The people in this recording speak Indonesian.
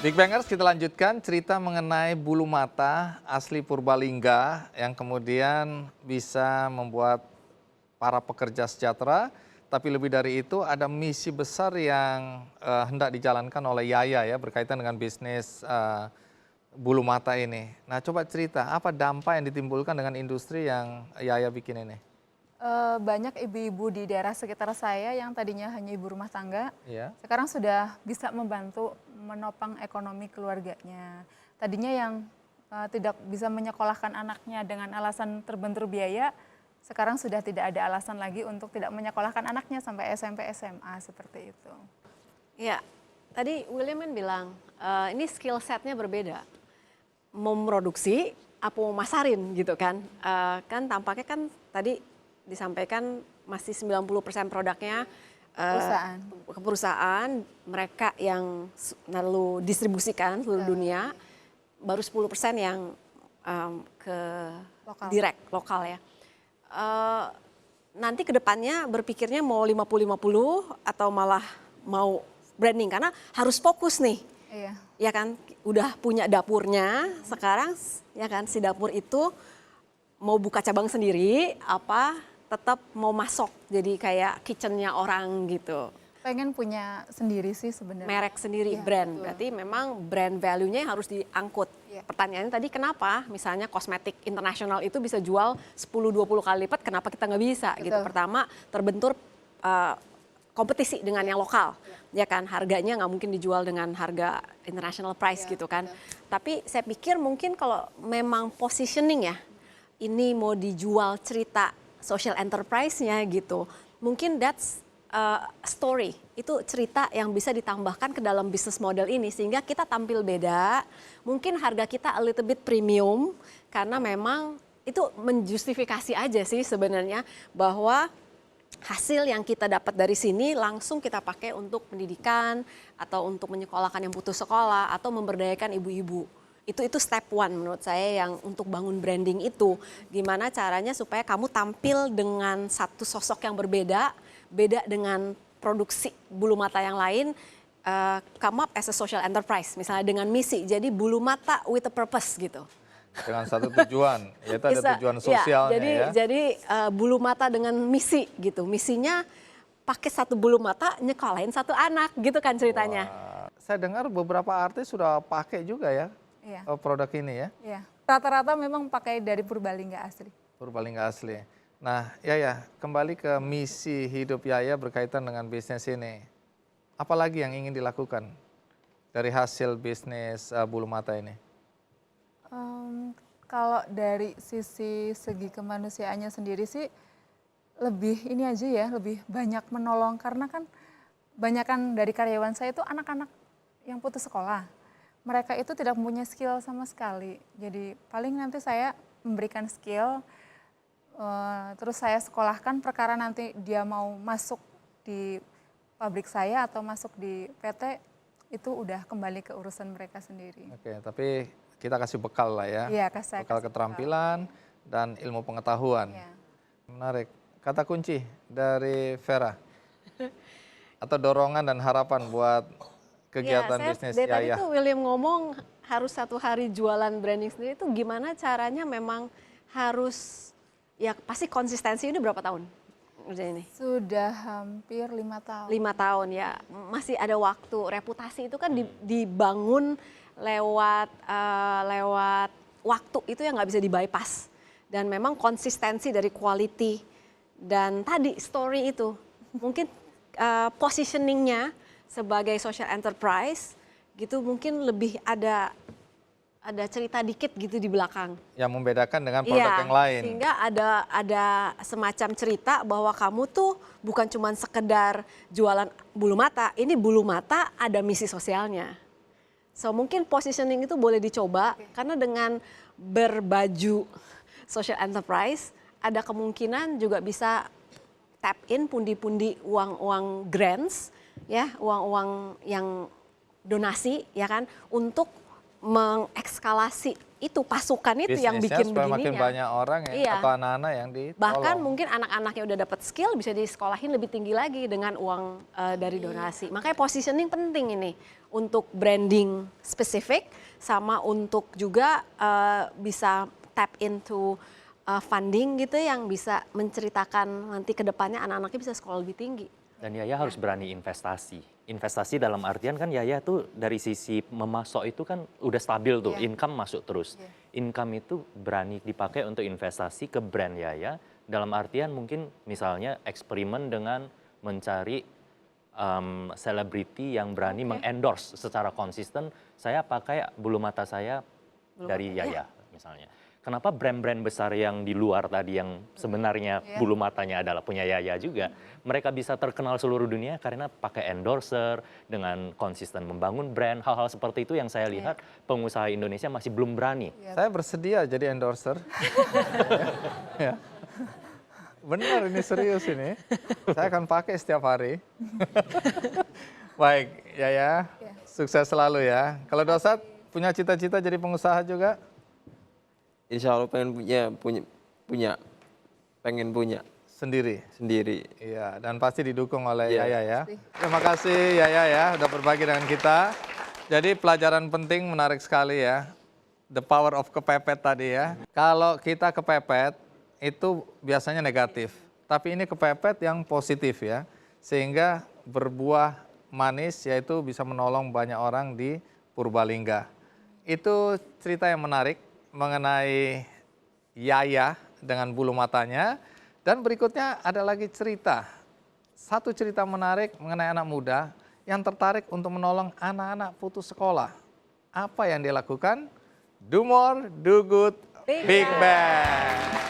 Big Bangers, kita lanjutkan cerita mengenai bulu mata asli Purbalingga yang kemudian bisa membuat para pekerja sejahtera. Tapi lebih dari itu ada misi besar yang hendak dijalankan oleh Yaya ya berkaitan dengan bisnis bulu mata ini. Nah, coba cerita apa dampak yang ditimbulkan dengan industri yang Yaya bikin ini? Banyak ibu-ibu di daerah sekitar saya yang tadinya hanya ibu rumah tangga, Ya. sekarang sudah bisa membantu menopang ekonomi keluarganya. Tadinya yang tidak bisa menyekolahkan anaknya dengan alasan terbentur biaya, sekarang sudah tidak ada alasan lagi untuk tidak menyekolahkan anaknya sampai SMP SMA seperti itu. Ya, tadi William kan bilang ini skill setnya berbeda, memproduksi apa mau masarin gitu kan. Kan tampaknya kan tadi disampaikan masih 90% produknya ke perusahaan, mereka yang lalu distribusikan seluruh dunia, baru 10% yang ke direct lokal ya. Nanti kedepannya berpikirnya mau 50-50 atau malah mau branding karena harus fokus nih. Iya. Ya kan, udah punya dapurnya, sekarang ya kan si dapur itu mau buka cabang sendiri apa tetap mau masuk jadi kayak kitchennya orang gitu. Pengen punya sendiri sih sebenarnya. Merek sendiri, Ya, brand. betul. Berarti memang brand value-nya harus diangkut. Ya. Pertanyaannya tadi kenapa misalnya kosmetik internasional itu bisa jual 10-20 kali lipat, kenapa kita nggak bisa gitu. Betul. Pertama terbentur kompetisi dengan yang lokal. Ya kan, harganya nggak mungkin dijual dengan harga international price Ya, gitu kan. betul. Tapi saya pikir mungkin kalau memang positioning ya, ini mau dijual cerita social enterprise-nya gitu. Mungkin that's story, itu cerita yang bisa ditambahkan ke dalam bisnis model ini sehingga kita tampil beda. Mungkin harga kita a little bit premium karena memang itu menjustifikasi aja sih sebenarnya bahwa hasil yang kita dapat dari sini langsung kita pakai untuk pendidikan atau untuk menyekolahkan yang putus sekolah atau memberdayakan ibu-ibu. Itu step one menurut saya yang untuk bangun branding itu. Gimana caranya supaya kamu tampil dengan satu sosok yang berbeda, beda dengan produksi bulu mata yang lain, come up as a social enterprise, misalnya dengan misi, jadi bulu mata with a purpose gitu. Dengan satu tujuan, yaitu ada tujuan sosialnya ya. Jadi bulu mata dengan misi gitu, misinya pakai satu bulu mata nyekolahin satu anak gitu kan ceritanya. Wah, saya dengar beberapa artis sudah pakai juga ya. Iya. Produk ini ya, Iya. Rata-rata memang pakai dari Purbalingga asli. Purbalingga asli. Nah, Yaya, kembali ke misi hidup Yaya berkaitan dengan bisnis ini. Apalagi yang ingin dilakukan dari hasil bisnis bulu mata ini? Kalau dari segi kemanusiaannya sendiri sih lebih ini aja ya, lebih banyak menolong karena kan banyakan dari karyawan saya itu anak-anak yang putus sekolah. Mereka itu tidak punya skill sama sekali. Jadi paling nanti saya memberikan skill, terus saya sekolahkan perkara nanti dia mau masuk di pabrik saya atau masuk di PT, itu udah kembali ke urusan mereka sendiri. Oke, tapi kita kasih bekal lah ya. Iya, bekal keterampilan dan ilmu pengetahuan. Ya. Menarik. Kata kunci dari Vera. Atau dorongan dan harapan buat kegiatan bisnis dari tadi Yaya. tuh William ngomong harus satu hari jualan branding sendiri itu gimana caranya memang harus, ya pasti konsistensi ini berapa tahun? Ini? Sudah hampir 5 tahun. 5 tahun ya, masih ada waktu. Reputasi itu kan dibangun lewat waktu itu yang nggak bisa di-bypass. Dan memang konsistensi dari quality dan tadi story itu. Mungkin positioningnya sebagai social enterprise gitu mungkin lebih ada cerita dikit gitu di belakang. Yang membedakan dengan produk yang lain. Sehingga ada semacam cerita bahwa kamu tuh bukan cuma sekedar jualan bulu mata, ini bulu mata ada misi sosialnya. So mungkin positioning itu boleh dicoba karena dengan berbaju social enterprise ada kemungkinan juga bisa tap in pundi-pundi uang-uang grants ya, uang-uang yang donasi ya kan untuk mengekskalasi itu pasukan itu yang Bisnisnya bikin supaya makin begininya. banyak orang ya, Iya. atau anak-anak yang ditolong. Bahkan mungkin anak-anaknya udah dapat skill bisa disekolahin lebih tinggi lagi dengan uang dari donasi. Makanya positioning penting ini untuk branding spesifik sama untuk juga bisa tap into funding gitu yang bisa menceritakan nanti ke depannya anak-anaknya bisa sekolah lebih tinggi. Dan Yaya harus berani investasi. Investasi dalam artian kan Yaya tuh dari sisi memasok itu kan udah stabil tuh, income masuk terus. Income itu berani dipakai untuk investasi ke brand Yaya. Dalam artian mungkin misalnya eksperimen dengan mencari selebriti yang berani mengendorse secara konsisten. Saya pakai bulu mata saya dari Yaya misalnya. Kenapa brand-brand besar yang di luar tadi yang sebenarnya bulu matanya adalah punya Yaya juga, mereka bisa terkenal seluruh dunia karena pakai endorser dengan konsisten membangun brand, hal-hal seperti itu yang saya lihat pengusaha Indonesia masih belum berani. Saya bersedia jadi endorser. Ya. Benar, ini serius ini. Saya akan pakai setiap hari. Baik, Yaya, sukses selalu ya. Kalau Dosat punya cita-cita jadi pengusaha juga? Insya Allah pengen punya Sendiri? sendiri. Iya, dan pasti didukung oleh Yaya ya. Terima kasih Yaya ya, udah berbagi dengan kita. Jadi pelajaran penting menarik sekali ya. The power of kepepet tadi ya. Kalau kita kepepet, itu biasanya negatif. Tapi ini kepepet yang positif ya. Sehingga berbuah manis, yaitu bisa menolong banyak orang di Purbalingga. Itu cerita yang menarik mengenai Yaya dengan bulu matanya. Dan berikutnya ada lagi cerita. Satu cerita menarik mengenai anak muda yang tertarik untuk menolong anak-anak putus sekolah. Apa yang dia lakukan? Do more, do good, big bang.